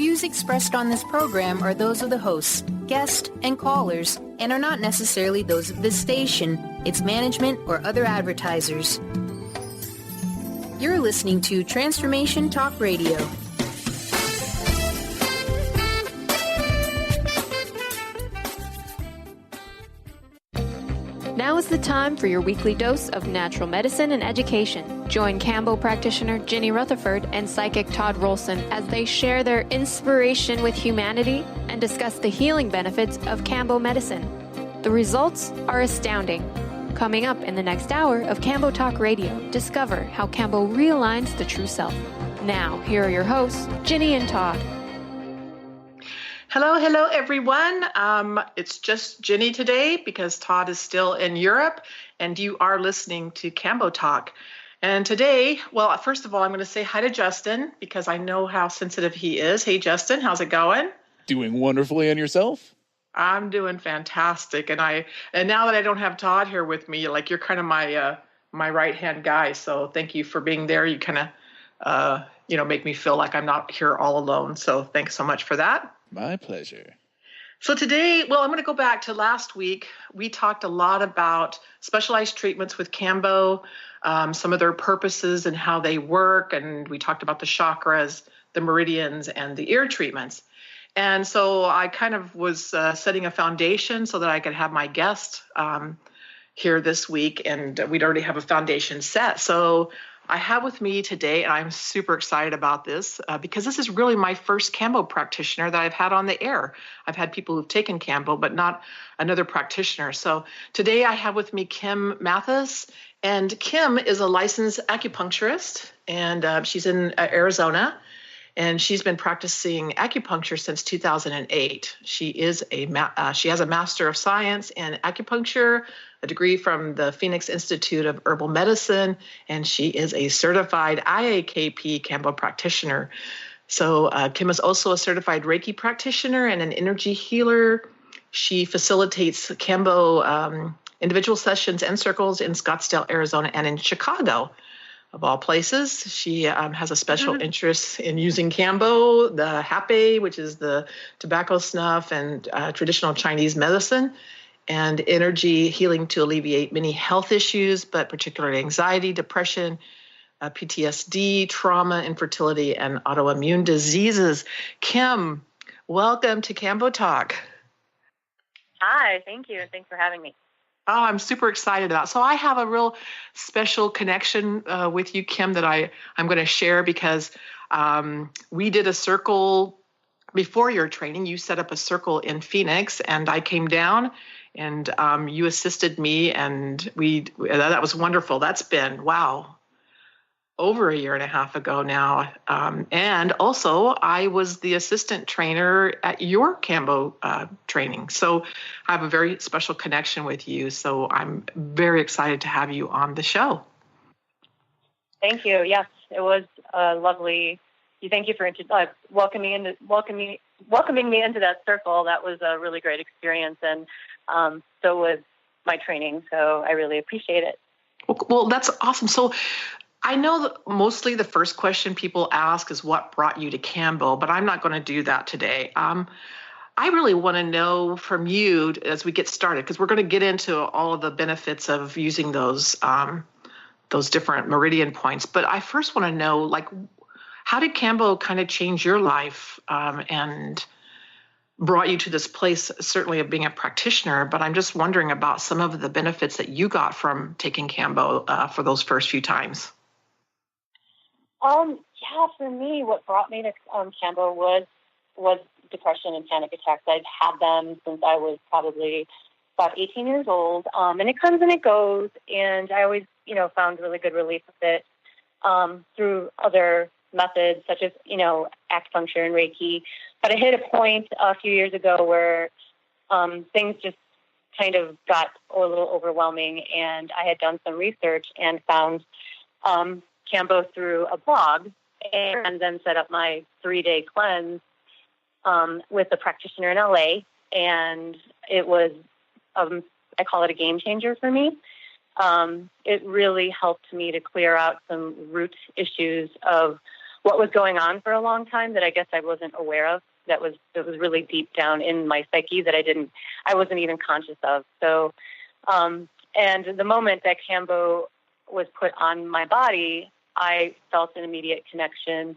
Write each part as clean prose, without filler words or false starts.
views expressed on this program are those of the hosts, guests, and callers, and are not necessarily those of this station, its management, or other advertisers. You're listening to Transformation Talk Radio. Now is the time for your weekly dose of natural medicine and education. Join kambo-practitioner Ginny Rutherford and psychic Todd Rolson as they share their inspiration with humanity and discuss the healing benefits of kambo medicine. The results are astounding. Coming up in the next hour of Kambo Talk Radio, discover how kambo realigns the true self. Now, here are your hosts, Ginny and Todd. Hello, everyone. It's just Ginny today because Todd is still in Europe, and you are listening to Kambo Talk. And today, well, first of all, I'm going to say hi to Justin because I know how sensitive he is. Hey, Justin, how's it going? Doing wonderfully, and yourself? I'm doing fantastic, and now that I don't have Todd here with me, like you're kind of my right-hand guy. So thank you for being there. You kind of make me feel like I'm not here all alone. So thanks so much for that. My pleasure. So today, well, I'm going to go back to last week. We talked a lot about specialized treatments with kambo, some of their purposes and how they work, and we talked about the chakras, the meridians, and the ear treatments. And so I kind of was setting a foundation so that I could have my guest here this week, and we'd already have a foundation set. So I have with me today, and I'm super excited about this because this is really my first kambo practitioner that I've had on the air. I've had people who've taken kambo, but not another practitioner. So today I have with me Kim Mathis, and Kim is a licensed acupuncturist, and she's in Arizona, and she's been practicing acupuncture since 2008. She has a Master of Science in Acupuncture, a degree from the Phoenix Institute of Herbal Medicine, and she is a certified IAKP kambo practitioner. So Kim is also a certified Reiki practitioner and an energy healer. She facilitates kambo individual sessions and circles in Scottsdale, Arizona, and in Chicago, of all places. She has a special interest in using kambo, the hape, which is the tobacco snuff, and traditional Chinese medicine, and energy healing to alleviate many health issues, but particularly anxiety, depression, PTSD, trauma, infertility, and autoimmune diseases. Kim, welcome to Kambo Talk. Hi, thank you, and thanks for having me. Oh, I'm super excited about it. So I have a real special connection with you, Kim, that I'm going to share because we did a circle before your training. You set up a circle in Phoenix, and I came down, and you assisted me, and that was wonderful. That's been, wow, over a year and a half ago now. And also, I was the assistant trainer at your kambo training. So I have a very special connection with you. So I'm very excited to have you on the show. Thank you. Yes, it was lovely. Thank you for welcoming me into that circle. That was a really great experience, and so was my training. So I really appreciate it. Well, that's awesome. So I know that mostly the first question people ask is what brought you to kambo, but I'm not going to do that today. I really want to know from you as we get started, because we're going to get into all of the benefits of using those different meridian points. But I first want to know, like, how did kambo kind of change your life and brought you to this place, certainly of being a practitioner, but I'm just wondering about some of the benefits that you got from taking kambo for those first few times. Yeah, for me, what brought me to kambo was depression and panic attacks. I've had them since I was probably about 18 years old, and it comes and it goes, and I always, found really good relief with it through other methods such as, acupuncture and Reiki. But I hit a point a few years ago where things just kind of got a little overwhelming, and I had done some research and found kambo through a blog, and then set up my 3-day cleanse with a practitioner in LA, and it was, I call it a game changer for me. It really helped me to clear out some root issues of what was going on for a long time that I guess I wasn't aware of. That was really deep down in my psyche that I wasn't even conscious of. So, and the moment that kambo was put on my body, I felt an immediate connection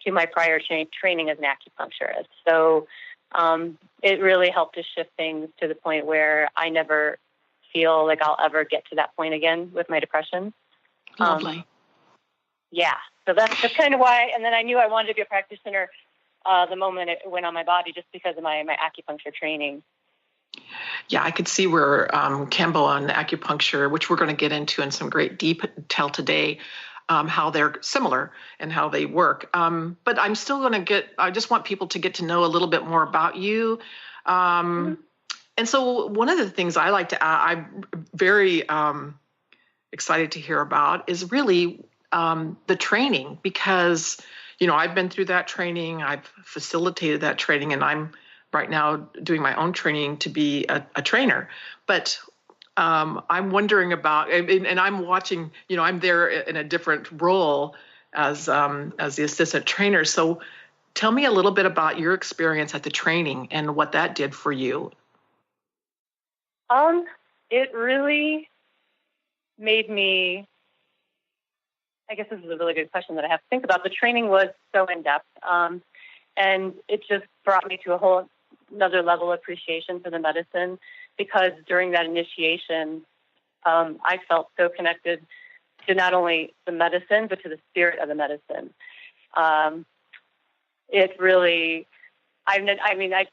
to my prior training as an acupuncturist. So it really helped to shift things to the point where I never feel like I'll ever get to that point again with my depression. Lovely. Yeah, so that's kind of why. And then I knew I wanted to be a practitioner the moment it went on my body, just because of my acupuncture training. Yeah, I could see where kambo and acupuncture, which we're going to get into in some great detail today, how they're similar and how they work. But I'm still going to I just want people to get to know a little bit more about you. And so one of the things I like to, I'm very excited to hear about is really the training, because, I've been through that training, I've facilitated that training, and I'm right now doing my own training to be a trainer. But I'm wondering about, and I'm watching, I'm there in a different role as the assistant trainer. So tell me a little bit about your experience at the training and what that did for you. It really made me, I guess this is a really good question that I have to think about. The training was so in-depth, and it just brought me to a whole another level of appreciation for the medicine, because during that initiation, I felt so connected to not only the medicine, but to the spirit of the medicine. It really, I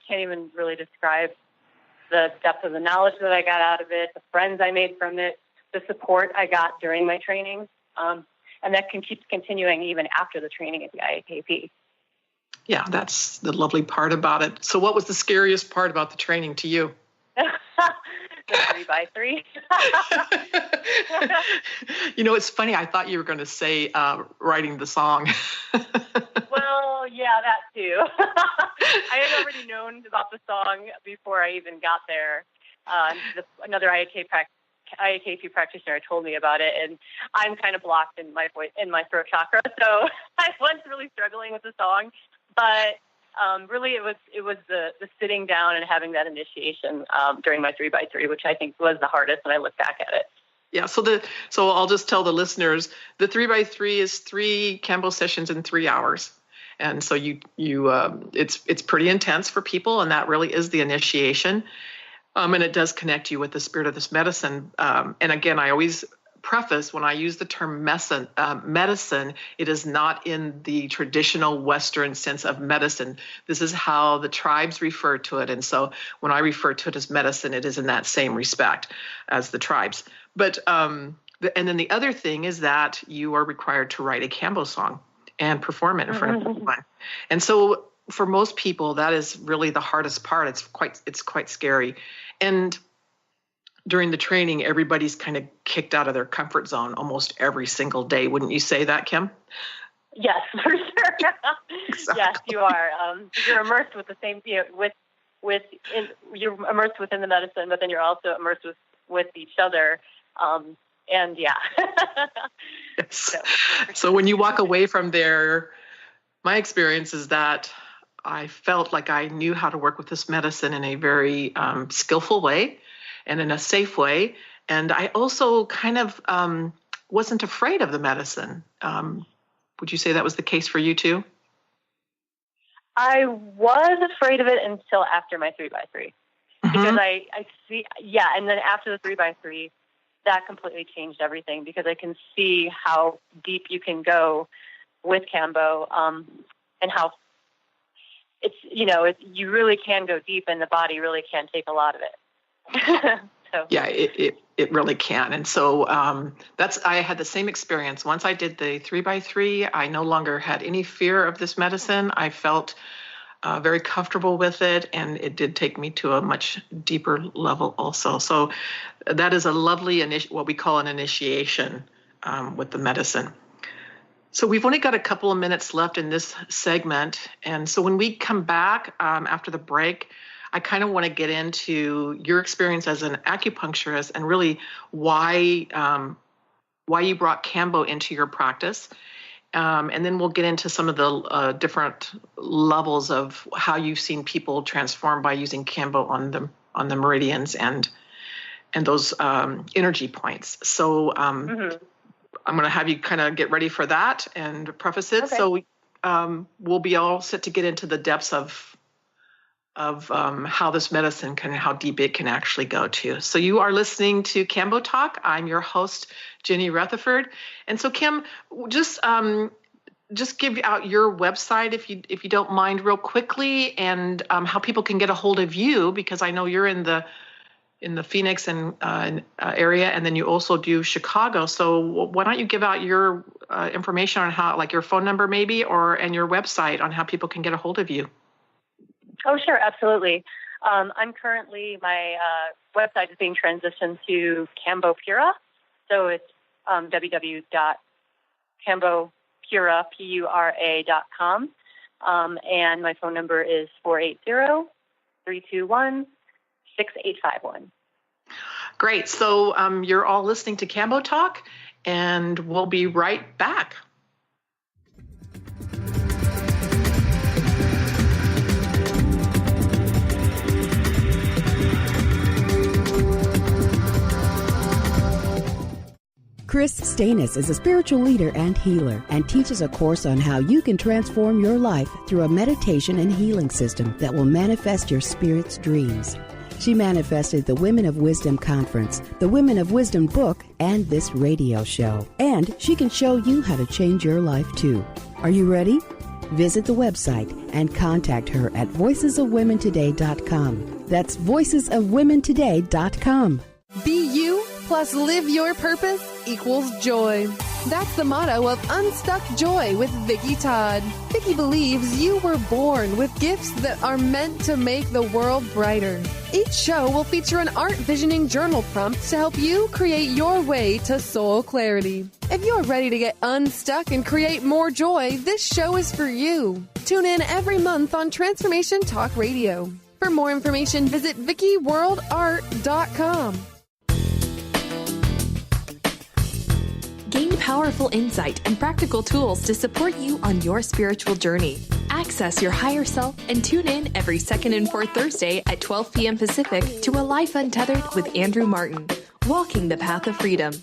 can't even really describe the depth of the knowledge that I got out of it, the friends I made from it, the support I got during my training. And that keeps continuing even after the training at the IAKP. Yeah, that's the lovely part about it. So what was the scariest part about the training to you? The 3x3. It's funny. I thought you were going to say writing the song. Well, yeah, that too. I had already known about the song before I even got there. Another IAKP practitioner told me about it, and I'm kind of blocked in my voice, in my throat chakra, so I was really struggling with the song. But really, it was the sitting down and having that initiation during my 3x3, which I think was the hardest when I look back at it. Yeah. So I'll just tell the listeners, the 3x3 is 3 kambo sessions in 3 hours. And so it's pretty intense for people, and that really is the initiation. And it does connect you with the spirit of this medicine. And again, I always preface when I use the term medicine, it is not in the traditional Western sense of medicine. This is how the tribes refer to it. And so when I refer to it as medicine, it is in that same respect as the tribes. But and then the other thing is that you are required to write a kambo song and perform it in front of everyone. And so for most people, that is really the hardest part. It's quite scary. And during the training, everybody's kind of kicked out of their comfort zone almost every single day. Wouldn't you say that, Kim? Yes, for sure. Exactly. Yes, you are. You're immersed with the same, you're immersed within the medicine, but then you're also immersed with each other. And yeah. Yes. So when you walk away from there, my experience is that I felt like I knew how to work with this medicine in a very skillful way and in a safe way. And I also kind of wasn't afraid of the medicine. Would you say that was the case for you too? I was afraid of it until after my 3x3. Because I see, and then after the 3x3, that completely changed everything, because I can see how deep you can go with kambo, and how it's, you really can go deep, and the body really can take a lot of it. So. Yeah, it really can. And so I had the same experience. Once I did the 3x3, I no longer had any fear of this medicine. I felt very comfortable with it, and it did take me to a much deeper level also. So that is a lovely, what we call an initiation with the medicine. So we've only got a couple of minutes left in this segment. And so when we come back after the break, I kind of want to get into your experience as an acupuncturist and really why you brought kambo into your practice. And then we'll get into some of the different levels of how you've seen people transform by using Kambo on the meridians and those energy points. So I'm going to have you kind of get ready for that and preface it. Okay. So we'll be all set to get into the depths of how this medicine how deep it can actually go to. So you are listening to Kambo Talk. I'm your host, Ginny Rutherford. And so Kim, just give out your website if you don't mind real quickly, and how people can get a hold of you, because I know you're in the Phoenix and area, and then you also do Chicago. So why don't you give out your information on how, like your phone number maybe, and your website on how people can get a hold of you? Oh, sure, absolutely. I'm currently, my website is being transitioned to Kambo-Pura. So it's www.kambo-pura.com. And my phone number is 480-321-6851. Great. So you're all listening to Kambo Talk, and we'll be right back. Chris Stanis is a spiritual leader and healer and teaches a course on how you can transform your life through a meditation and healing system that will manifest your spirit's dreams. She manifested the Women of Wisdom Conference, the Women of Wisdom book, and this radio show. And she can show you how to change your life too. Are you ready? Visit the website and contact her at voicesofwomentoday.com. That's voicesofwomentoday.com. Be you plus live your purpose equals joy. That's the motto of Unstuck Joy with Vicki Todd. Vicki believes you were born with gifts that are meant to make the world brighter. Each show will feature an art visioning journal prompt to help you create your way to soul clarity. If you're ready to get unstuck and create more joy, this show is for you. Tune in every month on Transformation Talk Radio. For more information, visit VickiWorldArt.com. Gain powerful insight and practical tools to support you on your spiritual journey. Access your higher self and tune in every second and fourth Thursday at 12 p.m. Pacific to A Life Untethered with Andrew Martin, Walking the Path of Freedom.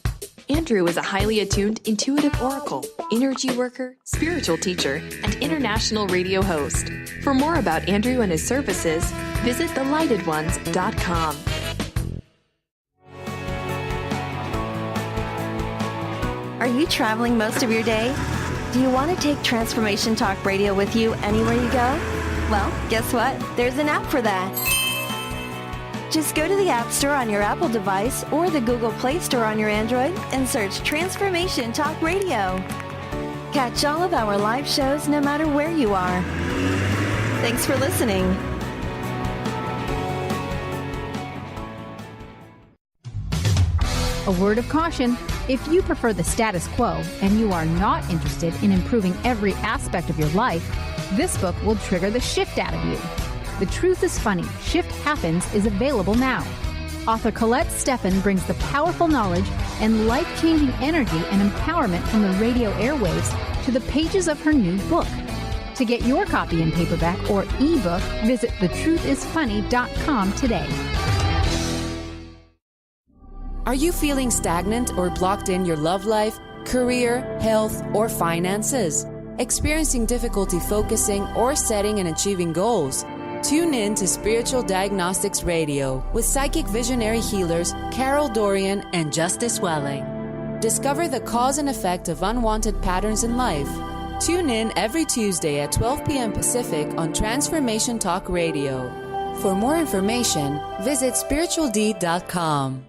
Andrew is a highly attuned, intuitive oracle, energy worker, spiritual teacher, and international radio host. For more about Andrew and his services, visit thelightedones.com. Are you traveling most of your day? Do you want to take Transformation Talk Radio with you anywhere you go? Well, guess what? There's an app for that. Just go to the App Store on your Apple device or the Google Play Store on your Android and search Transformation Talk Radio. Catch all of our live shows no matter where you are. Thanks for listening. A word of caution. If you prefer the status quo and you are not interested in improving every aspect of your life, this book will trigger the shift out of you. The Truth is Funny, Shift Happens is available now. Author Colette Steffen brings the powerful knowledge and life-changing energy and empowerment from the radio airwaves to the pages of her new book. To get your copy in paperback or ebook, visit thetruthисfunny.com today. Are you feeling stagnant or blocked in your love life, career, health, or finances? Experiencing difficulty focusing or setting and achieving goals? Tune in to Spiritual Diagnostics Radio with psychic visionary healers Carol Dorian and Justice Welling. Discover the cause and effect of unwanted patterns in life. Tune in every Tuesday at 12 p.m. Pacific on Transformation Talk Radio. For more information, visit spiritualdeed.com.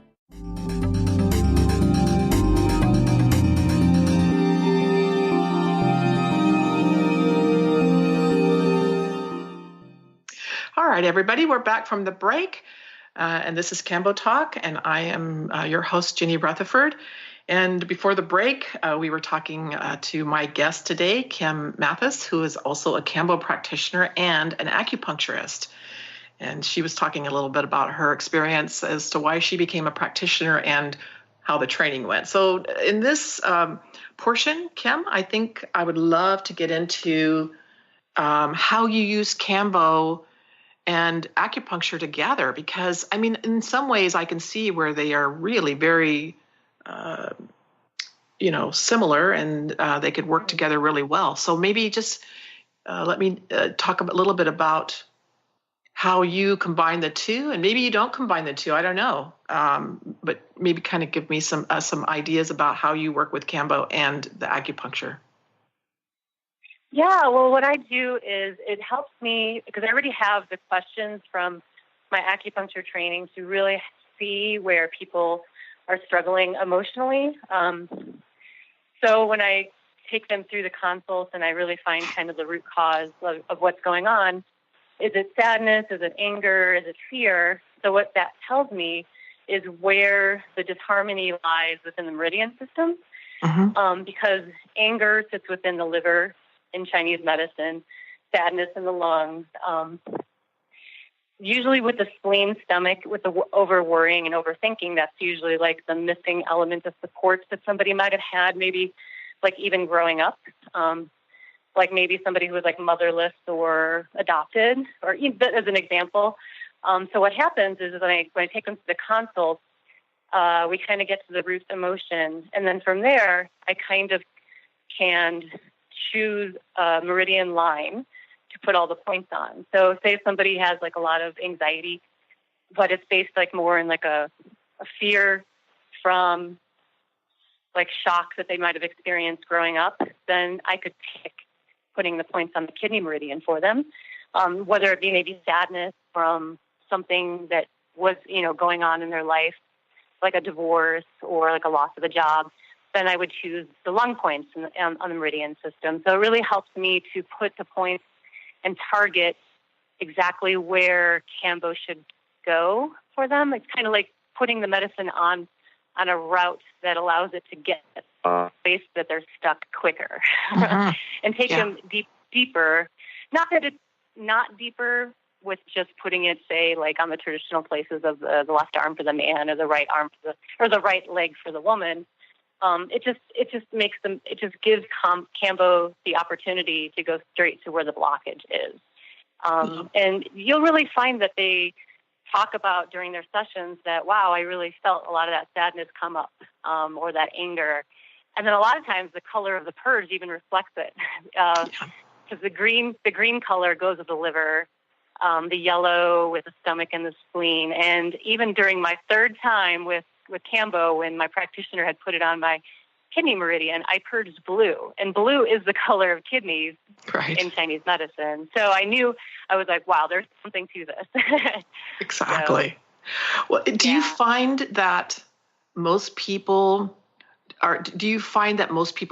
All right, everybody, we're back from the break, and this is Kambo Talk, and I am your host, Ginny Rutherford. And before the break, we were talking to my guest today, Kim Mathis, who is also a Kambo practitioner and an acupuncturist. And she was talking a little bit about her experience as to why she became a practitioner and how the training went. So in this portion, Kim, I think I would love to get into how you use Kambo and acupuncture together, because I mean, in some ways I can see where they are really very, similar, and they could work together really well. So maybe just let me talk a little bit about how you combine the two, and maybe you don't combine the two. I don't know, but maybe kind of give me some ideas about how you work with Kambo and the acupuncture. Yeah, well, what I do is it helps me, because I already have the questions from my acupuncture training to really see where people are struggling emotionally. So when I take them through the consults and I really find kind of the root cause of what's going on, is it sadness? Is it anger? Is it fear? So what that tells me is where the disharmony lies within the meridian system, because anger sits within the liver in Chinese medicine, sadness in the lungs, usually with the spleen, stomach, with the over-worrying and overthinking. That's usually like the missing element of support that somebody might have had, maybe like even growing up, like maybe somebody who was like motherless or adopted, or as an example. So what happens is when I take them to the consult, we kind of get to the root emotion, and then from there, I kind of can choose a meridian line to put all the points on. So say if somebody has like a lot of anxiety, but it's based like more in like a fear from like shocks that they might have experienced growing up, then I could pick putting the points on the kidney meridian for them, whether it be maybe sadness from something that was, going on in their life, like a divorce or like a loss of a job. Then I would choose the lung points on the meridian system. So it really helps me to put the points and target exactly where Kambo should go for them. It's kind of like putting the medicine on a route that allows it to get a place that they're stuck quicker and take them deeper. Not that it's not deeper with just putting it, say, like on the traditional places of the left arm for the man or the right arm or the right leg for the woman. It just gives Kambo the opportunity to go straight to where the blockage is. And you'll really find that they talk about during their sessions that, wow, I really felt a lot of that sadness come up, or that anger. And then a lot of times the color of the purge even reflects it. Because the green color goes with the liver, the yellow with the stomach and the spleen. And even during my third time with Kambo, when my practitioner had put it on my kidney meridian, I purged blue. And blue is the color of kidneys in Chinese medicine. So I knew, I was like, wow, there's something to this. Exactly. Well, do you find that most people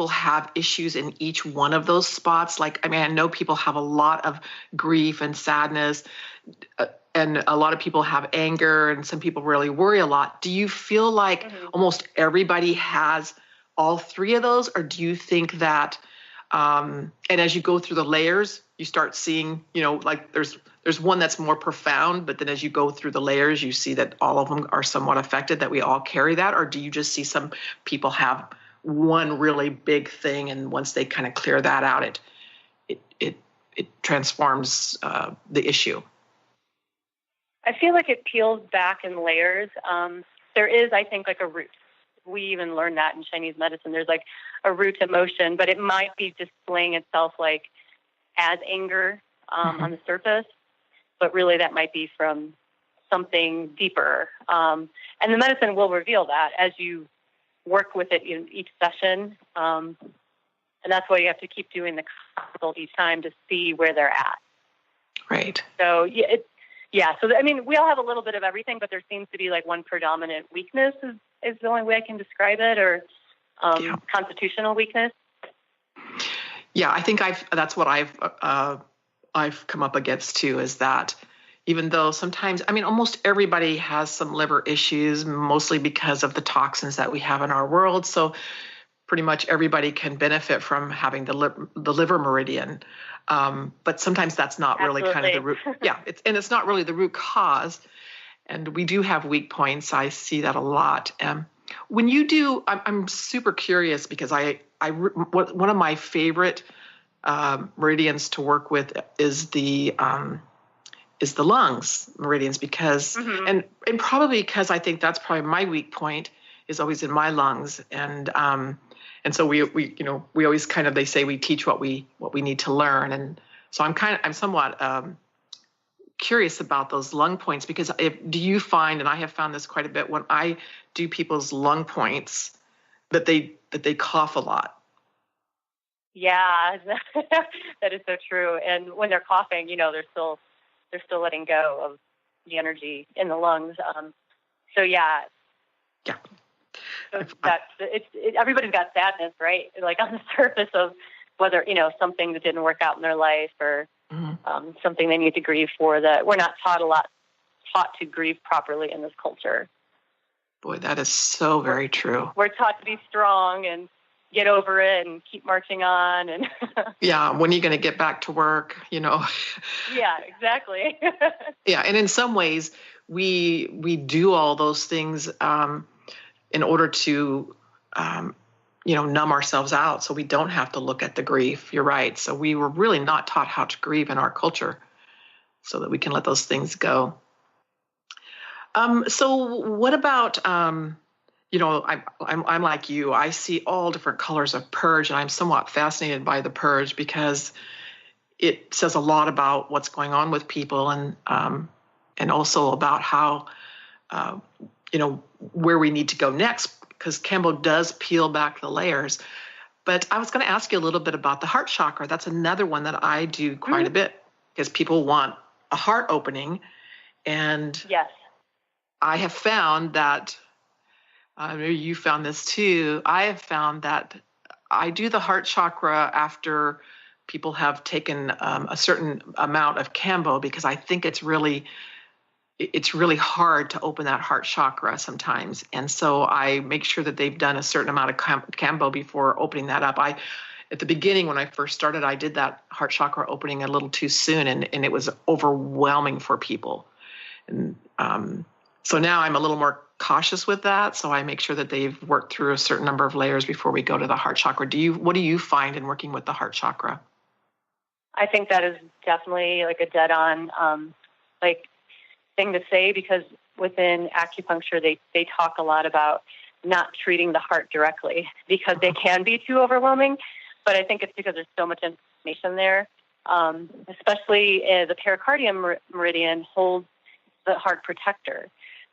have issues in each one of those spots? Like, I mean, I know people have a lot of grief and sadness, and a lot of people have anger, and some people really worry a lot. Do you feel like almost everybody has all three of those, or do you think that, and as you go through the layers, you start seeing, like there's one that's more profound, but then as you go through the layers, you see that all of them are somewhat affected, that we all carry that? Or do you just see some people have one really big thing, and once they kind of clear that out, it transforms the issue? I feel like it peels back in layers. There is, I think, like a root. We even learn that in Chinese medicine. There's like a root emotion, but it might be displaying itself like as anger on the surface, but really that might be from something deeper. And the medicine will reveal that as you work with it in each session. And that's why you have to keep doing the consult each time to see where they're at. Right. So so I mean, we all have a little bit of everything, but there seems to be like one predominant weakness is the only way I can describe it, or constitutional weakness. Yeah, I think that's what I've come up against too, is that even though sometimes, I mean, almost everybody has some liver issues, mostly because of the toxins that we have in our world. So pretty much everybody can benefit from having the liver meridian. But sometimes that's not really kind of the root. It's not really the root cause. And we do have weak points. I see that a lot. When you do, I'm super curious because one of my favorite meridians to work with is the lungs meridians because, and probably because I think that's probably my weak point is always in my lungs. And so we always kind of, they say we teach what we need to learn. And so I'm somewhat curious about those lung points because do you find, and I have found this quite a bit when I do people's lung points, that they cough a lot? Yeah, that is so true. And when they're coughing, they're still letting go of the energy in the lungs. So yeah. Yeah. So everybody's got sadness, right? Like on the surface of whether, something that didn't work out in their life or something they need to grieve for, that we're not taught to grieve properly in this culture. Boy, that is so very true. We're taught to be strong and get over it and keep marching on. And yeah, when are you going to get back to work, Yeah, exactly. Yeah, and in some ways, we do all those things in order to, numb ourselves out so we don't have to look at the grief. You're right. So we were really not taught how to grieve in our culture so that we can let those things go. So what about, I'm like you. I see all different colors of purge, and I'm somewhat fascinated by the purge because it says a lot about what's going on with people and also about how, where we need to go next, because Kambo does peel back the layers. But I was going to ask you a little bit about the heart chakra. That's another one that I do quite a bit because people want a heart opening. And yes. I have found that, maybe you found this too, I have found that I do the heart chakra after people have taken a certain amount of Kambo because I think it's really hard to open that heart chakra sometimes. And so I make sure that they've done a certain amount of Kambo before opening that up. At the beginning, when I first started, I did that heart chakra opening a little too soon, and it was overwhelming for people. And so now I'm a little more cautious with that. So I make sure that they've worked through a certain number of layers before we go to the heart chakra. What do you find in working with the heart chakra? I think that is definitely like a dead-on thing to say, because within acupuncture, they talk a lot about not treating the heart directly because they can be too overwhelming. But I think it's because there's so much information there, especially the pericardium meridian holds the heart protector.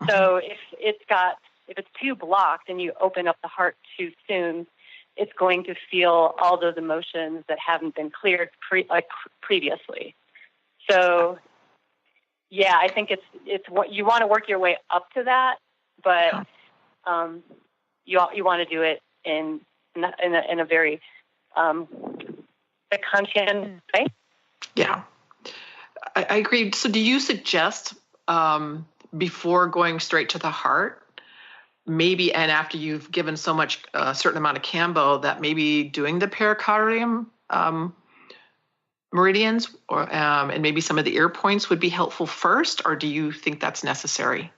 So if it's too blocked and you open up the heart too soon, it's going to feel all those emotions that haven't been cleared previously. So yeah, I think it's what you want to work your way up to that, but you want to do it in a very conscious way. Yeah, I agree. So do you suggest before going straight to the heart, maybe, and after you've given so much a certain amount of Kambo, that maybe doing the pericardium meridians or and maybe some of the ear points would be helpful first, or do you think that's necessary?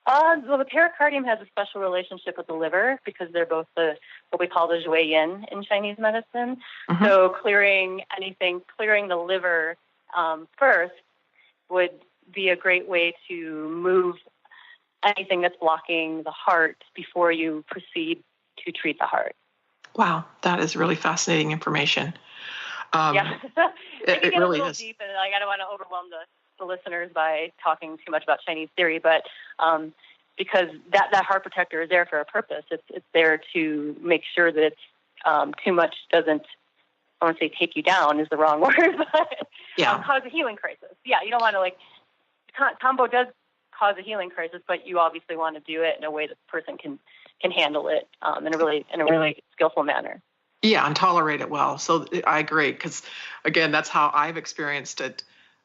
Well, the pericardium has a special relationship with the liver because they're both what we call the Zhui Yin in Chinese medicine. So clearing the liver first would be a great way to move anything that's blocking the heart before you proceed to treat the heart. Wow, that is really fascinating information. Yeah, it really is. Deep, and I don't want to overwhelm the listeners by talking too much about Chinese theory, but because that heart protector is there for a purpose. It's there to make sure that too much doesn't, I want to say take you down is the wrong word, but cause a healing crisis. Yeah, you don't want to Kambo does cause a healing crisis, but you obviously want to do it in a way that the person can handle it in a really skillful manner. Yeah, and tolerate it well. So I agree, because again, that's how I've experienced it.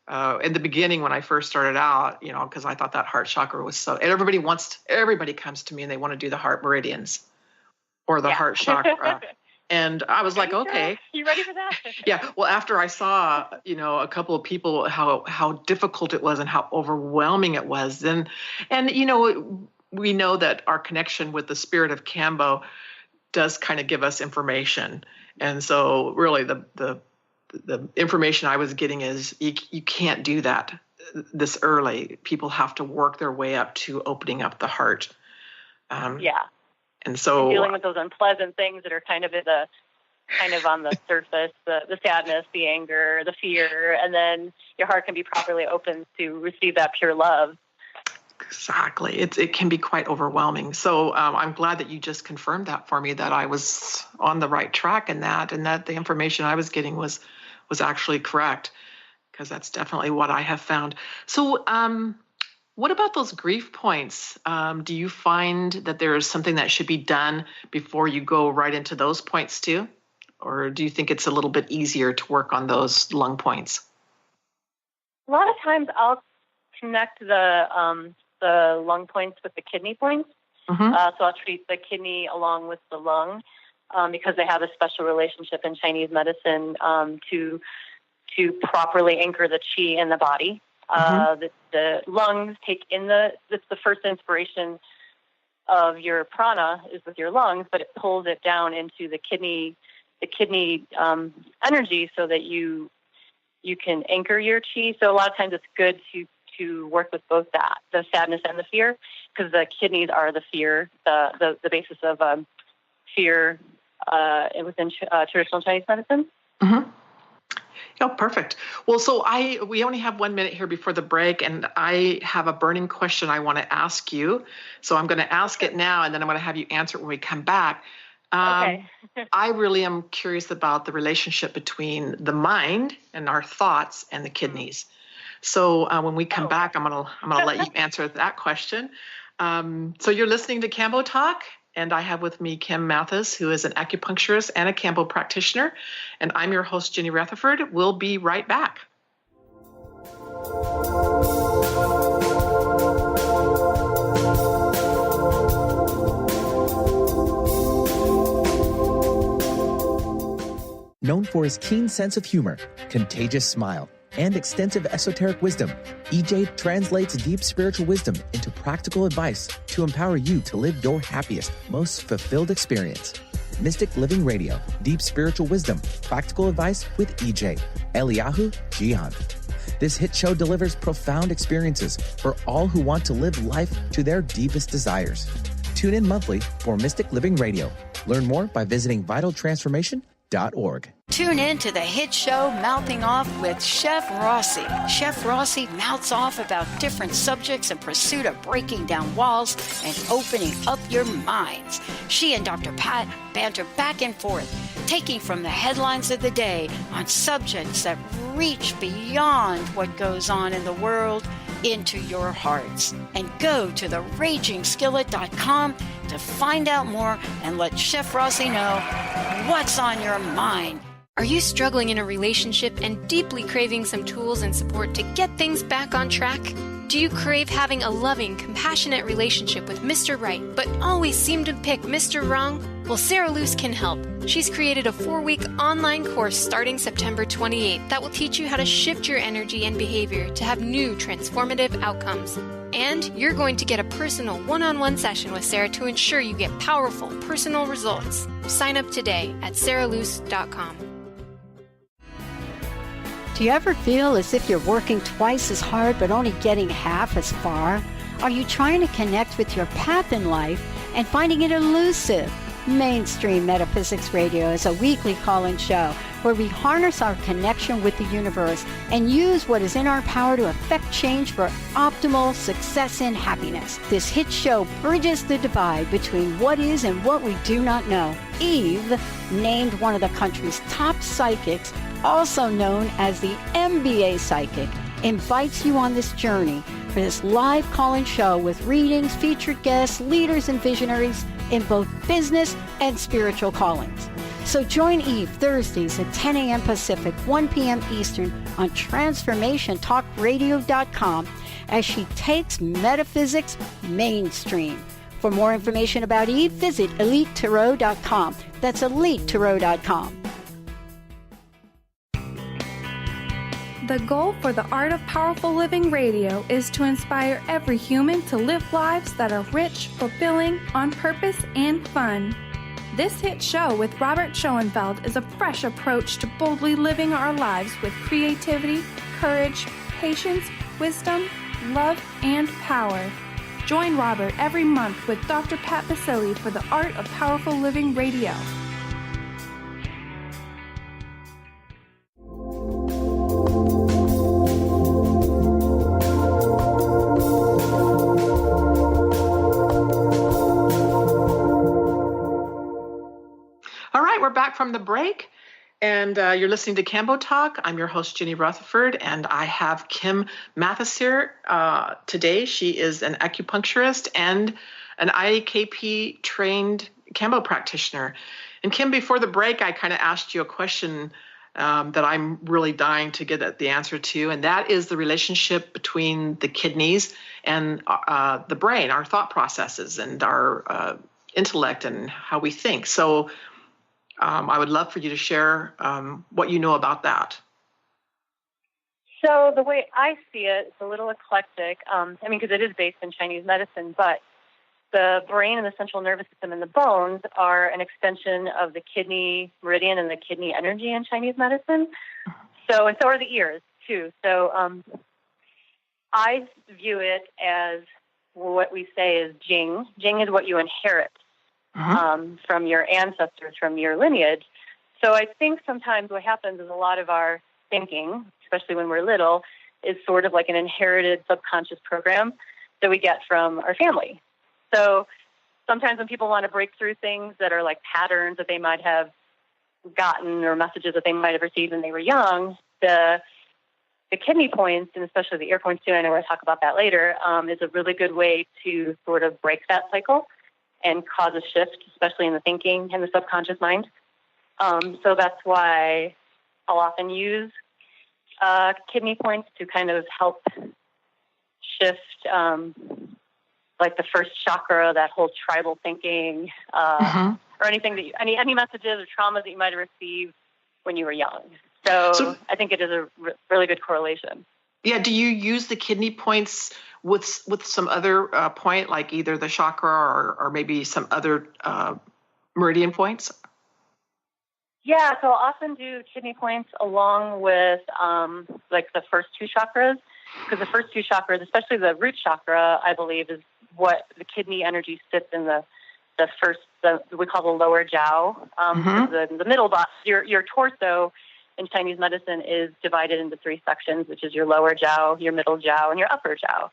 In the beginning, when I first started out, because I thought that heart chakra was so, and everybody comes to me and they want to do the heart meridians or the heart chakra. And I was like, okay. You ready for that? Yeah. Well, after I saw, a couple of people, how difficult it was and how overwhelming it was, and we know that our connection with the spirit of Kambo does kind of give us information. And so really the information I was getting is you can't do that this early. People have to work their way up to opening up the heart. And so dealing with those unpleasant things that are kind of on the surface, the sadness, the anger, the fear, and then your heart can be properly open to receive that pure love. Exactly. It can be quite overwhelming. So I'm glad that you just confirmed that for me, that I was on the right track in that, and that the information I was getting was actually correct, because that's definitely what I have found. So what about those grief points? Do you find that there is something that should be done before you go right into those points too? Or do you think it's a little bit easier to work on those lung points? A lot of times I'll connect the lung points with the kidney points. So I'll treat the kidney along with the lung because they have a special relationship in Chinese medicine to properly anchor the qi in the body. The lungs take in it's the first inspiration of your prana is with your lungs, but it pulls it down into the kidney energy so that you can anchor your qi. So a lot of times it's good to work with both that, the sadness and the fear, because the kidneys are the fear, the basis of fear within traditional Chinese medicine. Oh, perfect. Well, so we only have 1 minute here before the break, and I have a burning question I want to ask you. So I'm going to ask it now, and then I'm going to have you answer it when we come back. Okay. I really am curious about the relationship between the mind and our thoughts and the kidneys. So when we come back, I'm gonna let you answer that question. So you're listening to Kambo Talk, and I have with me Kim Mathis, who is an acupuncturist and a Kambo practitioner, and I'm your host, Ginny Rutherford. We'll be right back. Known for his keen sense of humor, contagious smile, and extensive esoteric wisdom, EJ translates deep spiritual wisdom into practical advice to empower you to live your happiest, most fulfilled experience. Mystic Living Radio, Deep Spiritual Wisdom, Practical Advice with EJ, Eliyahu Jian. This hit show delivers profound experiences for all who want to live life to their deepest desires. Tune in monthly for Mystic Living Radio. Learn more by visiting vitaltransformation.org. Tune in to the hit show Mouthing Off with Chef Rossi. Chef Rossi mouths off about different subjects in pursuit of breaking down walls and opening up your minds. She and Dr. Pat banter back and forth, taking from the headlines of the day on subjects that reach beyond what goes on in the world into your hearts. And go to theragingskillet.com to find out more and let Chef Rossi know what's on your mind. Are you struggling in a relationship and deeply craving some tools and support to get things back on track? Do you crave having a loving, compassionate relationship with Mr. Right, but always seem to pick Mr. Wrong? Well, Sarah Luce can help. She's created a 4-week online course starting September 28th that will teach you how to shift your energy and behavior to have new transformative outcomes. And you're going to get a personal one-on-one session with Sarah to ensure you get powerful, personal results. Sign up today at sarahluce.com. Do you ever feel as if you're working twice as hard but only getting half as far? Are you trying to connect with your path in life and finding it elusive? Mainstream Metaphysics Radio is a weekly call-in show where we harness our connection with the universe and use what is in our power to affect change for optimal success and happiness. This hit show bridges the divide between what is and what we do not know. Eve, named one of the country's top psychics, also known as the MBA Psychic, invites you on this journey for this live call-in show with readings, featured guests, leaders, and visionaries in both business and spiritual callings. So join Eve Thursdays at 10 a.m. Pacific, 1 p.m. Eastern on TransformationTalkRadio.com as she takes metaphysics mainstream. For more information about Eve, visit EliteTarot.com. That's EliteTarot.com. The goal for the Art of Powerful Living Radio is to inspire every human to live lives that are rich, fulfilling, on purpose, and fun. This hit show with Robert Schoenfeld is a fresh approach to boldly living our lives with creativity, courage, patience, wisdom, love, and power. Join Robert every month with Dr. Pat Basile for the Art of Powerful Living Radio. We're back from the break, and you're listening to Kambo Talk. I'm your host, Ginny Rutherford, and I have Kim Mathis here today. She is an acupuncturist and an IAKP-trained Kambo practitioner. And Kim, before the break, I kind of asked you a question that I'm really dying to get the answer to, and that is the relationship between the kidneys and the brain, our thought processes, and our intellect and how we think. So I would love for you to share what you know about that. So the way I see it, it's a little eclectic. Because it is based in Chinese medicine, but the brain and the central nervous system and the bones are an extension of the kidney meridian and the kidney energy in Chinese medicine. So, and so are the ears too. So I view it as what we say is Jing. Jing is what you inherit. From your ancestors, from your lineage. So I think sometimes what happens is a lot of our thinking, especially when we're little, is sort of like an inherited subconscious program that we get from our family. So sometimes when people want to break through things that are like patterns that they might have gotten or messages that they might have received when they were young, the kidney points, and especially the ear points too, I know we'll talk about that later, is a really good way to sort of break that cycle and cause a shift, especially in the thinking and the subconscious mind. So that's why I'll often use kidney points to kind of help shift, like the first chakra, that whole tribal thinking, or anything that any messages or trauma that you might have received when you were young. So I think it is a really good correlation. Yeah. Do you use the kidney points with some other point, like either the chakra or maybe some other meridian points? Yeah, so I'll often do kidney points along with like the first two chakras, because the first two chakras, especially the root chakra, I believe is what the kidney energy sits in the first, we call the lower jiao. The middle box, your torso in Chinese medicine is divided into three sections, which is your lower jiao, your middle jiao, and your upper jiao.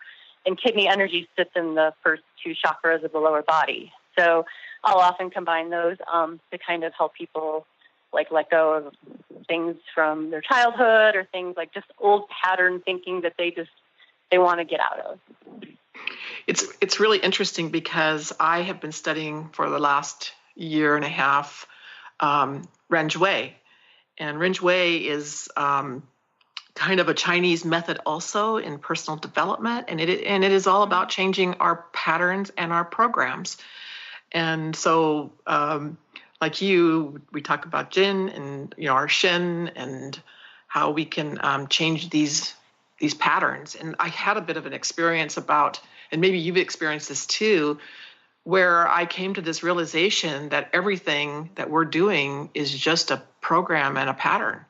And kidney energy sits in the first two chakras of the lower body. So I'll often combine those to kind of help people like let go of things from their childhood or things like just old pattern thinking that they want to get out of. It's really interesting because I have been studying for the last year and a half Ren Zhui. And Ren Zhui is kind of a Chinese method also in personal development, and it is all about changing our patterns and our programs. And so, like we talk about Jin and our Shen and how we can change these patterns. And I had a bit of an experience about, and maybe you've experienced this too, where I came to this realization that everything that we're doing is just a program and a pattern.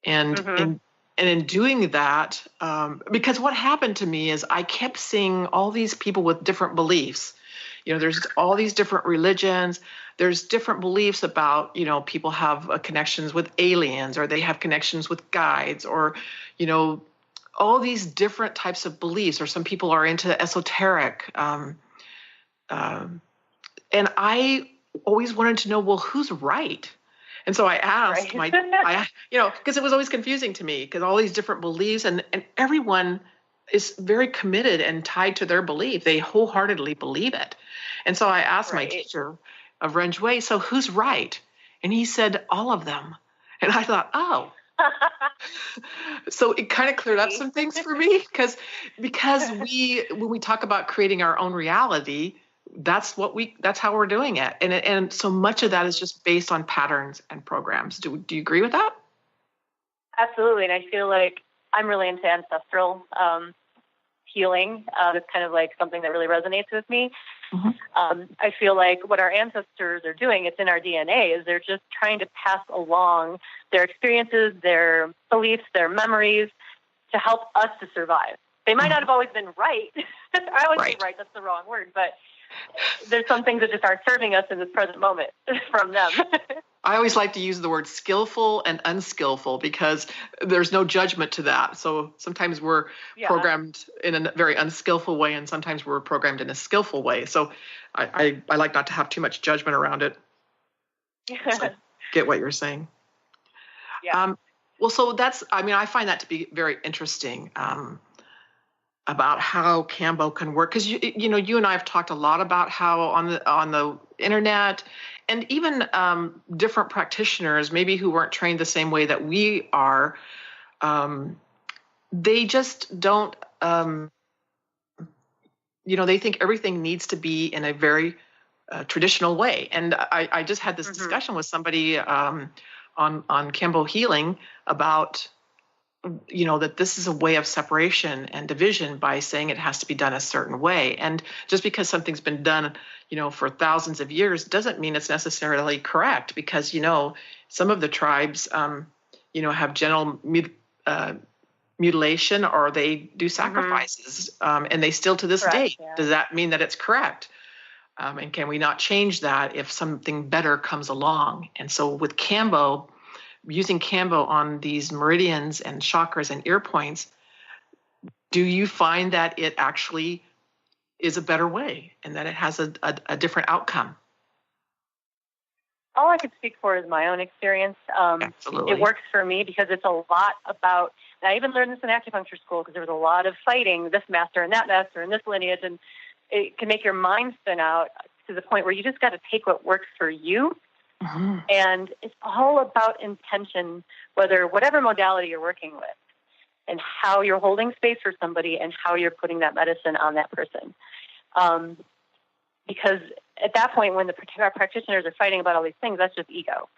And in doing that, because what happened to me is I kept seeing all these people with different beliefs. There's all these different religions. There's different beliefs about, people have connections with aliens, or they have connections with guides, or, all these different types of beliefs, or some people are into esoteric. And I always wanted to know, well, who's right? And so I asked because it was always confusing to me, because all these different beliefs and everyone is very committed and tied to their belief. They wholeheartedly believe it. And so I asked my teacher of Ren Zhui, so who's right? And he said, all of them. And I thought, oh. So it kind of cleared up some things for me because when we talk about creating our own reality, that's how we're doing it. And so much of that is just based on patterns and programs. Do you agree with that? Absolutely. And I feel like I'm really into ancestral healing. It's kind of like something that really resonates with me. I feel like what our ancestors are doing, it's in our DNA, is they're just trying to pass along their experiences, their beliefs, their memories to help us to survive. They might not have always been right. I always say right, that's the wrong word, but there's some things that just aren't serving us in this present moment from them. I always like to use the word skillful and unskillful because there's no judgment to that. So sometimes we're programmed in a very unskillful way, and sometimes we're programmed in a skillful way. So I like not to have too much judgment around it. So I get what you're saying. Yeah. Well, so I find that to be very interesting about how Kambo can work. Because, you and I have talked a lot about how on the internet, and even different practitioners, maybe who weren't trained the same way that we are, they just don't, they think everything needs to be in a very traditional way. And I just had this discussion with somebody on Kambo healing about, that this is a way of separation and division by saying it has to be done a certain way. And just because something's been done, for thousands of years doesn't mean it's necessarily correct, because, some of the tribes, have genital mutilation, or they do sacrifices, and they still to this day. Yeah. Does that mean that it's correct? And can we not change that if something better comes along? And so with Kambo, using Kambo on these meridians and chakras and ear points, do you find that it actually is a better way and that it has a different outcome? All I could speak for is my own experience. Absolutely. It works for me because it's a lot about, and I even learned this in acupuncture school because there was a lot of fighting, this master and that master and this lineage, and it can make your mind spin out to the point where you just got to take what works for you. And it's all about intention, whatever modality you're working with, and how you're holding space for somebody and how you're putting that medicine on that person. Because at that point, when the practitioners are fighting about all these things, that's just ego.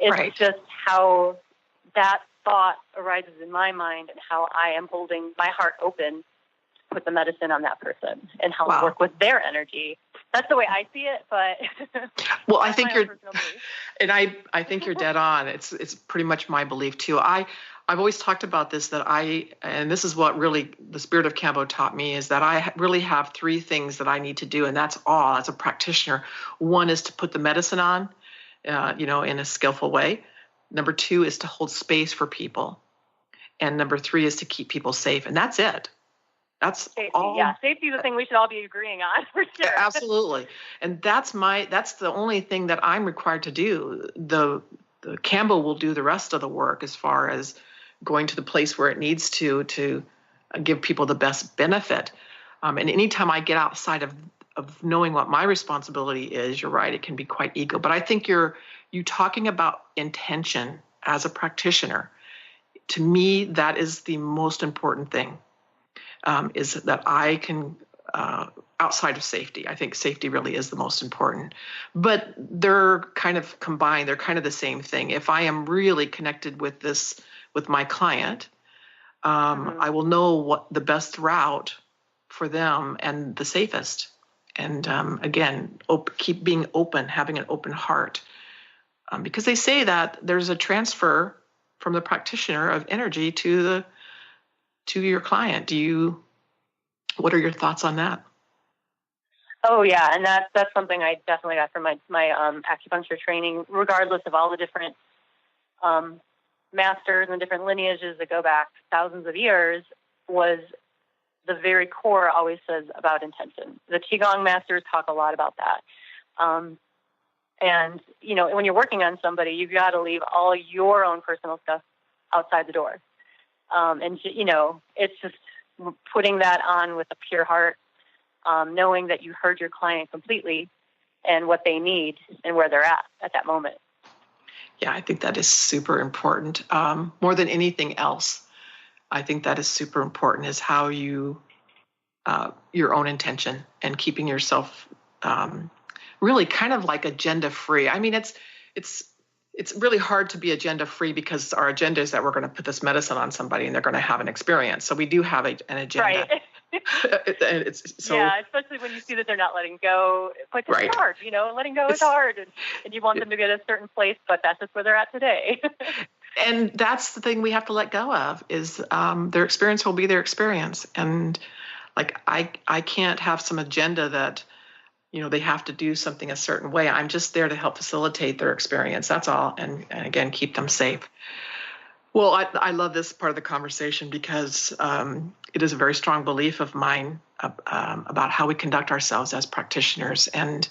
It's just how that thought arises in my mind and how I am holding my heart open to put the medicine on that person and how to work with their energy. That's the way I see it, but well, I think I think you're dead on. It's pretty much my belief too. I've always talked about this, and this is what really the spirit of Kambo taught me, is that I really have three things that I need to do, and that's all as a practitioner. One is to put the medicine on, in a skillful way. Number two is to hold space for people, and number three is to keep people safe, and that's it. That's safety. all. Yeah, safety is the thing we should all be agreeing on for sure. Absolutely, and that's the only thing that I'm required to do. The Kambo will do the rest of the work as far as going to the place where it needs to give people the best benefit. And anytime I get outside of knowing what my responsibility is, you're right, it can be quite ego. But I think you talking about intention as a practitioner, to me, that is the most important thing. Is that I can, outside of safety, I think safety really is the most important, but they're kind of combined. They're kind of the same thing. If I am really connected with my client, I will know what the best route for them and the safest. And again, keep being open, having an open heart, because they say that there's a transfer from the practitioner of energy to your client. What are your thoughts on that? Oh yeah, and that's something I definitely got from my acupuncture training, regardless of all the different masters and different lineages that go back thousands of years, was the very core always says about intention. The Qigong masters talk a lot about that. And, when you're working on somebody, you've got to leave all your own personal stuff outside the door. And it's just putting that on with a pure heart, knowing that you heard your client completely and what they need and where they're at that moment. Yeah, I think that is super important. More than anything else, I think that is super important, is how you, your own intention and keeping yourself really kind of like agenda free. I mean, it's it's really hard to be agenda free because our agenda is that we're going to put this medicine on somebody and they're going to have an experience. So we do have an agenda. Right. Yeah, especially when you see that they're not letting go. But it's right. hard, letting go is hard. And you want them to get a certain place, but that's just where they're at today. And that's the thing we have to let go of is their experience will be their experience. And like, I can't have some agenda that, they have to do something a certain way. I'm just there to help facilitate their experience. That's all. And again, keep them safe. Well, I love this part of the conversation because it is a very strong belief of mine about how we conduct ourselves as practitioners and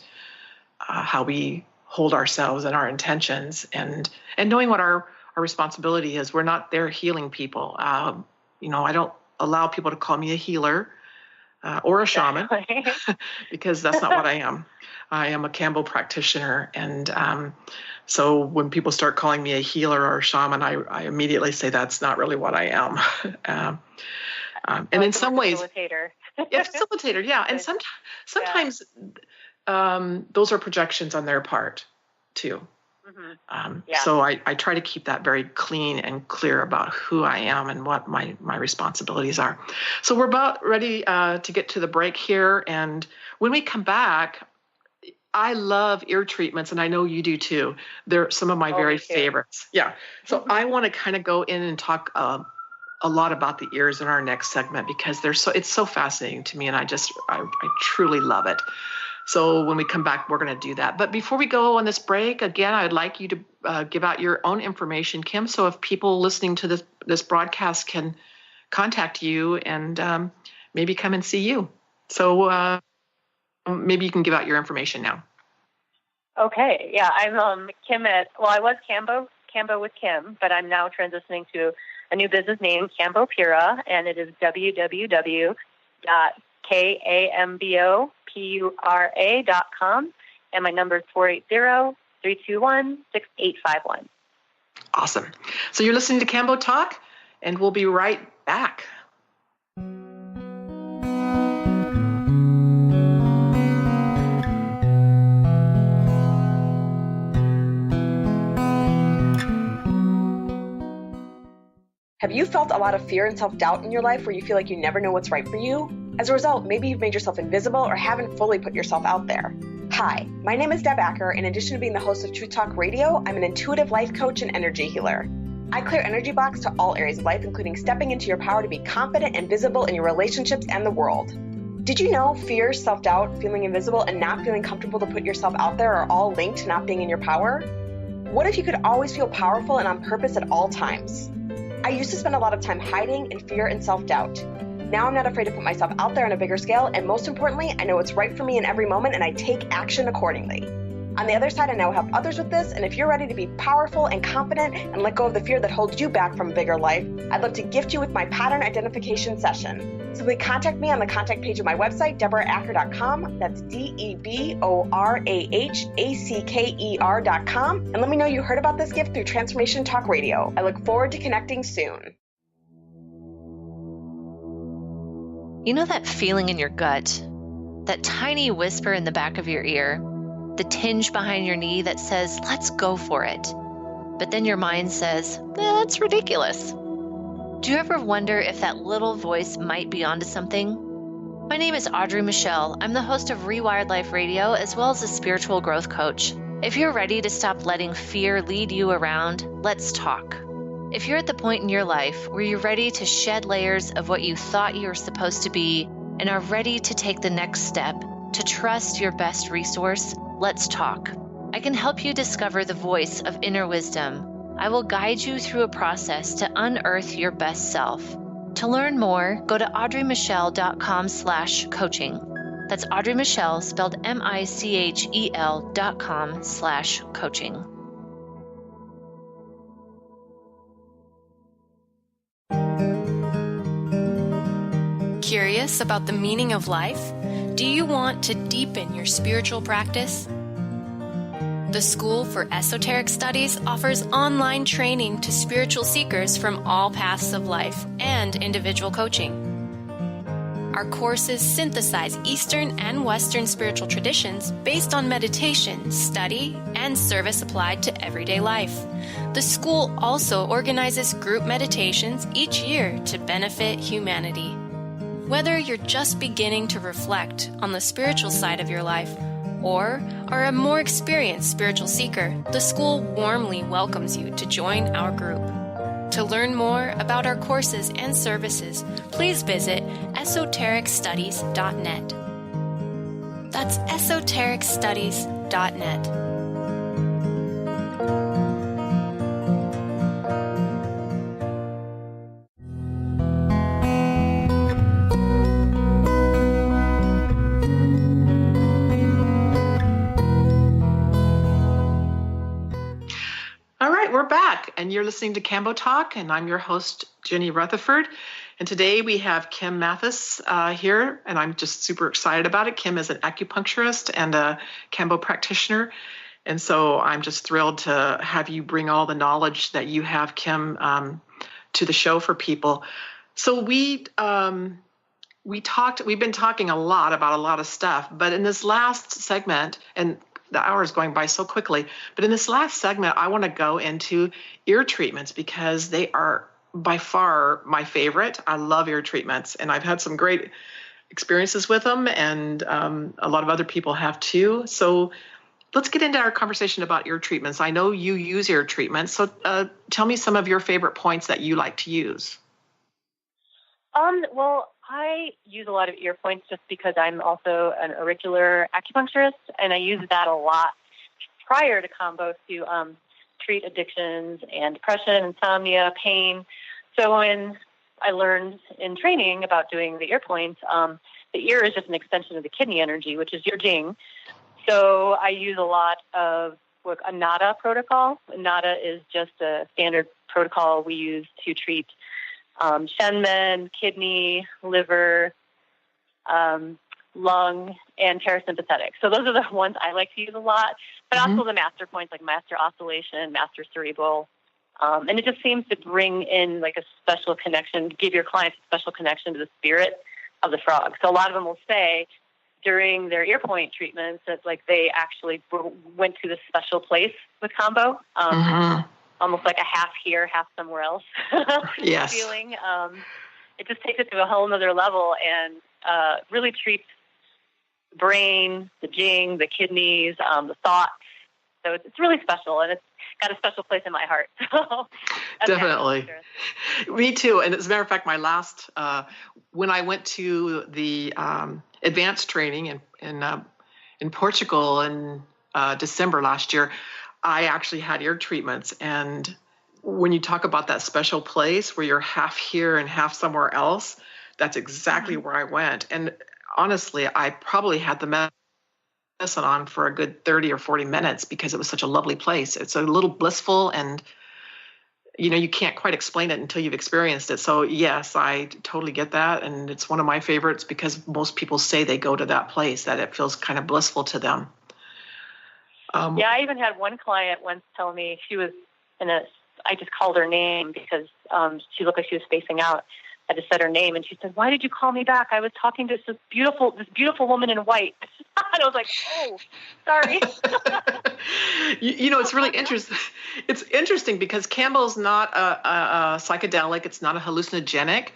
how we hold ourselves and our intentions and knowing what our responsibility is. We're not there healing people. I don't allow people to call me a healer or a shaman because that's not what I am. I am a kambo practitioner. And so when people start calling me a healer or a shaman, I immediately say that's not really what I am. And in some ways, facilitator. Yeah. And sometimes those are projections on their part too. Mm-hmm. So I try to keep that very clean and clear about who I am and what my responsibilities are. So we're about ready to get to the break here. And when we come back, I love ear treatments, and I know you do too. They're some of my very favorites. Yeah. So I want to kind of go in and talk a lot about the ears in our next segment because it's so fascinating to me, and I truly love it. So when we come back, we're going to do that. But before we go on this break, again, I'd like you to give out your own information, Kim. So if people listening to this broadcast can contact you and maybe come and see you. So maybe you can give out your information now. Okay. Yeah, I'm Kim I was Kambo with Kim, but I'm now transitioning to a new business name, Kambo-Pura, and it is www.kambopura.com, and my number is 480-321-6851. Awesome. So you're listening to Kambo Talk, and we'll be right back. Have you felt a lot of fear and self-doubt in your life where you feel like you never know what's right for you? As a result, maybe you've made yourself invisible or haven't fully put yourself out there. Hi, my name is Deb Acker. In addition to being the host of Truth Talk Radio, I'm an intuitive life coach and energy healer. I clear energy blocks to all areas of life, including stepping into your power to be confident and visible in your relationships and the world. Did you know fear, self-doubt, feeling invisible, and not feeling comfortable to put yourself out there are all linked to not being in your power? What if you could always feel powerful and on purpose at all times? I used to spend a lot of time hiding in fear and self-doubt. Now I'm not afraid to put myself out there on a bigger scale, and most importantly, I know what's right for me in every moment, and I take action accordingly. On the other side, I now help others with this, and if you're ready to be powerful and confident and let go of the fear that holds you back from a bigger life, I'd love to gift you with my pattern identification session. Simply contact me on the contact page of my website, DeborahAcker.com. That's DeborahAcker.com. And let me know you heard about this gift through Transformation Talk Radio. I look forward to connecting soon. You know that feeling in your gut? That tiny whisper in the back of your ear? The tinge behind your knee that says, let's go for it. But then your mind says, that's ridiculous. Do you ever wonder if that little voice might be onto something? My name is Audrey Michelle. I'm the host of Rewired Life Radio, as well as a spiritual growth coach. If you're ready to stop letting fear lead you around, let's talk. If you're at the point in your life where you're ready to shed layers of what you thought you were supposed to be and are ready to take the next step, to trust your best resource, let's talk. I can help you discover the voice of inner wisdom. I will guide you through a process to unearth your best self. To learn more, go to audreymichelle.com/coaching. That's Audrey Michelle, spelled MICHEL.com/coaching. Curious about the meaning of life? Do you want to deepen your spiritual practice? The School for Esoteric Studies offers online training to spiritual seekers from all paths of life and individual coaching. Our courses synthesize Eastern and Western spiritual traditions based on meditation, study, and service applied to everyday life. The school also organizes group meditations each year to benefit humanity. Whether you're just beginning to reflect on the spiritual side of your life or are a more experienced spiritual seeker, the school warmly welcomes you to join our group. To learn more about our courses and services, please visit esotericstudies.net. That's esotericstudies.net. We're back, and you're listening to Kambo Talk, and I'm your host, Ginny Rutherford. And today we have Kim Mathis here, and I'm just super excited about it. Kim is an acupuncturist and a kambo practitioner, and so I'm just thrilled to have you bring all the knowledge that you have, Kim, to the show for people. So we've been talking a lot about a lot of stuff, but in this last segment, and the hour is going by so quickly, but in this last segment, I want to go into ear treatments because they are by far my favorite. I love ear treatments, and I've had some great experiences with them, and a lot of other people have too. So let's get into our conversation about ear treatments. I know you use ear treatments, so tell me some of your favorite points that you like to use. Well, I use a lot of ear points just because I'm also an auricular acupuncturist, and I use that a lot prior to kambo to treat addictions and depression, insomnia, pain. So when I learned in training about doing the ear points, the ear is just an extension of the kidney energy, which is your jing. So I use a lot of a nada protocol. Nada is just a standard protocol we use to treat shenmen, kidney, liver, lung, and parasympathetic. So those are the ones I like to use a lot, but also the master points like master oscillation, master cerebral. And it just seems to bring in like a special connection, give your clients a special connection to the spirit of the frog. So a lot of them will say during their ear point treatments that like they actually went to this special place with kambo. Almost like a half here, half somewhere else yes. feeling. It just takes it to a whole other level and really treats the brain, the jing, the kidneys, the thoughts. So it's really special, and it's got a special place in my heart. Definitely. Me too. And as a matter of fact, my last, when I went to the advanced training in Portugal in December last year, I actually had ear treatments. And when you talk about that special place where you're half here and half somewhere else, that's exactly where I went. And honestly, I probably had the medicine on for a good 30 or 40 minutes because it was such a lovely place. It's a little blissful, and you can't quite explain it until you've experienced it. So yes, I totally get that. And it's one of my favorites because most people say they go to that place, that it feels kind of blissful to them. Yeah, I even had one client once tell me she was I just called her name because she looked like she was spacing out. I just said her name, and she said, "Why did you call me back? I was talking to this beautiful woman in white." And I was like, "Oh, sorry." It's really interesting. It's interesting because kambo's not a psychedelic. It's not a hallucinogenic,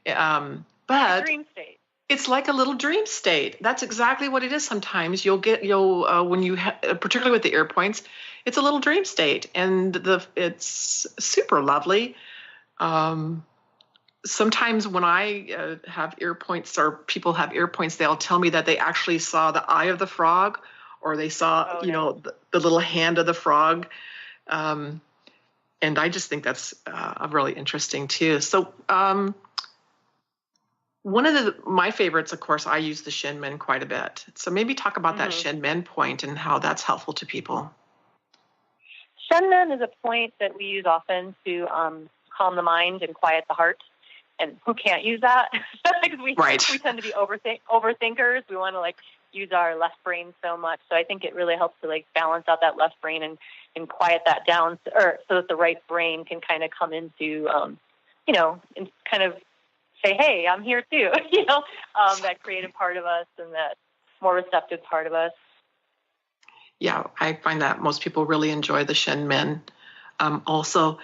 but a dream state. It's like a little dream state. That's exactly what it is. Sometimes you'll when you particularly with the ear points, it's a little dream state, and it's super lovely. Sometimes when I have ear points or people have ear points, they'll tell me that they actually saw the eye of the frog, or they saw the little hand of the frog, and I just think that's really interesting too. So. One of my favorites, of course, I use the shenmen quite a bit. So maybe talk about that shenmen point and how that's helpful to people. Shenmen is a point that we use often to calm the mind and quiet the heart. And who can't use that? Because we tend to be overthinkers. We want to use our left brain so much. So I think it really helps to balance out that left brain and quiet that down, so that the right brain can kind of come into, and kind of say, hey, I'm here too, that creative part of us and that more receptive part of us. Yeah, I find that most people really enjoy the Shen Men. Also,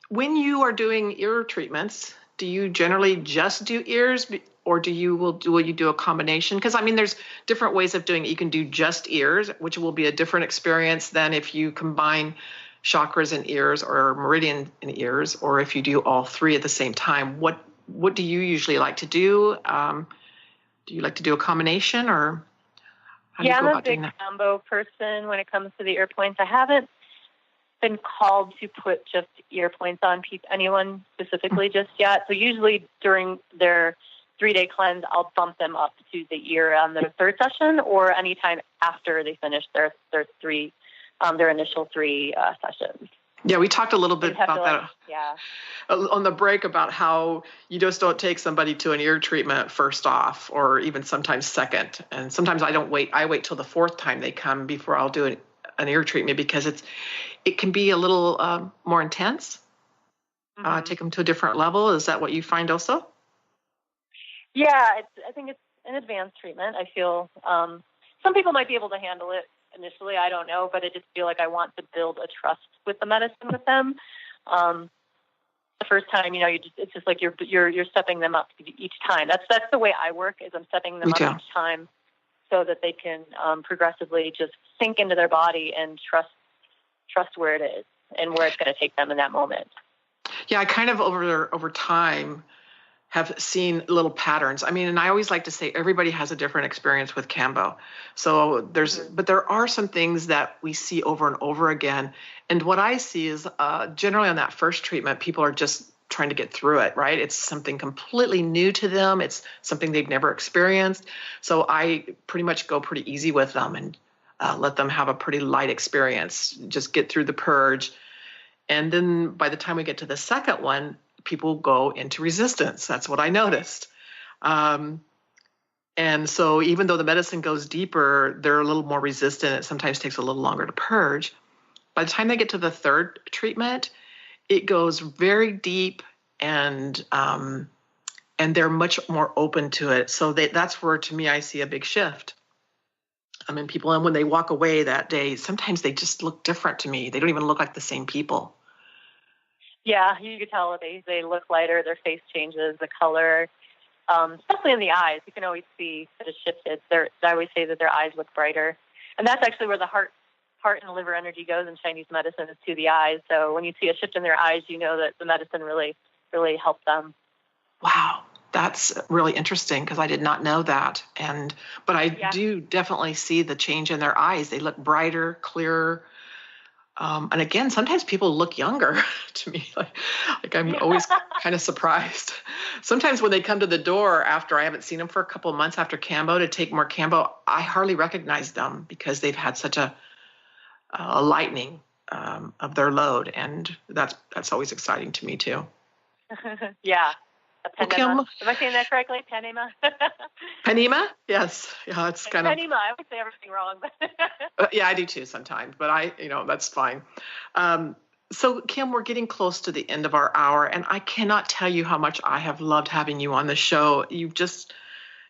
when you are doing ear treatments, do you generally just do ears, or will you do a combination? Because there's different ways of doing it. You can do just ears, which will be a different experience than if you combine chakras in ears or meridian in ears, or if you do all three at the same time. What do you usually like to do? Do you like to do a combination, or how do you go about doing that? I'm a big combo person when it comes to the ear points. I haven't been called to put just ear points on anyone specifically just yet. So usually during their 3-day cleanse, I'll bump them up to the ear on the third session, or anytime after they finish their initial 3 sessions. Yeah, we talked a little bit about that on the break, about how you just don't take somebody to an ear treatment first off, or even sometimes second. And sometimes I don't wait. I wait till the 4th time they come before I'll do an ear treatment, because it can be a little more intense. Take them to a different level. Is that what you find also? Yeah, I think it's an advanced treatment. I feel some people might be able to handle it initially. I don't know, but I just feel like I want to build a trust with the medicine with them. The first time, it's just like you're stepping them up each time. That's the way I work. Is I'm stepping them up each time, so that they can progressively just sink into their body and trust where it is and where it's going to take them in that moment. Yeah, I kind of over time have seen little patterns. And I always like to say everybody has a different experience with Kambo. So but there are some things that we see over and over again. And what I see is generally on that first treatment, people are just trying to get through it, right? It's something completely new to them. It's something they've never experienced. So I pretty much go pretty easy with them and let them have a pretty light experience, just get through the purge. And then by the time we get to the second one, people go into resistance. That's what I noticed. And so even though the medicine goes deeper, they're a little more resistant. It sometimes takes a little longer to purge. By the time they get to the third treatment, it goes very deep, and they're much more open to it. So that's where, to me, I see a big shift. People, and when they walk away that day, sometimes they just look different to me. They don't even look like the same people. Yeah, you can tell they look lighter. Their face changes, the color, especially in the eyes. You can always see that it's shifted. I always say that their eyes look brighter, and that's actually where the heart and liver energy goes in Chinese medicine, is to the eyes. So when you see a shift in their eyes, you know that the medicine really, really helped them. Wow, that's really interesting, because I did not know that. But I do definitely see the change in their eyes. They look brighter, clearer. And again, sometimes people look younger to me. Like I'm always kind of surprised. Sometimes when they come to the door after I haven't seen them for a couple of months after Kambo to take more Kambo, I hardly recognize them, because they've had such a lightening of their load, and that's always exciting to me too. Yeah. Penema. Am I saying that correctly? Penema? Penema? Yes. Yeah, it's kind of... Penema. I always say everything wrong. Yeah, I do too sometimes, but that's fine. So, Kim, we're getting close to the end of our hour, and I cannot tell you how much I have loved having you on the show. You've just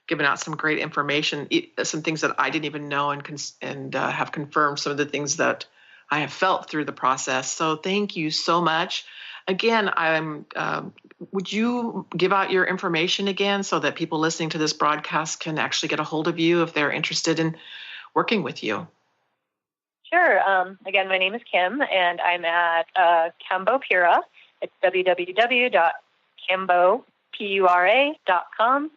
given out some great information, some things that I didn't even know, and have confirmed some of the things that I have felt through the process. So thank you so much. Again, would you give out your information again so that people listening to this broadcast can actually get a hold of you if they're interested in working with you? Sure. Again, my name is Kim, and I'm at Kambo-Pura. It's www.kambo-pura.com,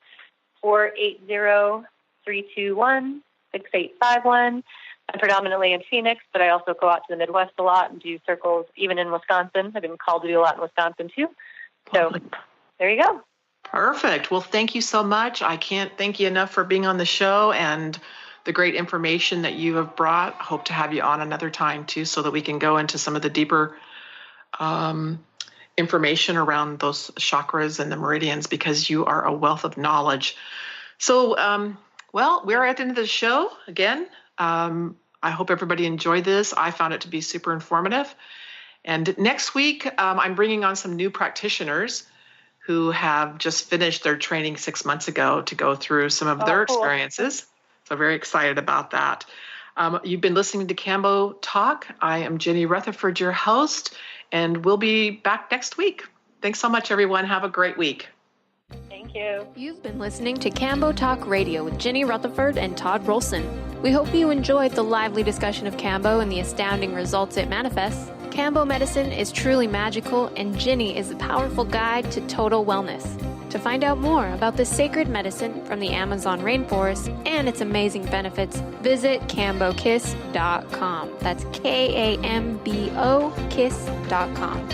480-321-6851. I'm predominantly in Phoenix, but I also go out to the Midwest a lot and do circles, even in Wisconsin. I've been called to do a lot in Wisconsin, too. So there you go. Perfect. Well, thank you so much. I can't thank you enough for being on the show and the great information that you have brought. Hope to have you on another time, too, so that we can go into some of the deeper information around those chakras and the meridians, because you are a wealth of knowledge. So, we're at the end of the show again. I hope everybody enjoyed this. I found it to be super informative. And next week, I'm bringing on some new practitioners who have just finished their training 6 months ago to go through some of their experiences. So very excited about that. You've been listening to Kambo Talk. I am Ginny Rutherford, your host, and we'll be back next week. Thanks so much, everyone. Have a great week. Thank you. You've been listening to Kambo Talk Radio with Ginny Rutherford and Todd Rolson. We hope you enjoyed the lively discussion of Kambo and the astounding results it manifests. Kambo medicine is truly magical, and Ginny is a powerful guide to total wellness. To find out more about this sacred medicine from the Amazon rainforest and its amazing benefits, visit kambokiss.com. That's KAMBO kiss.com.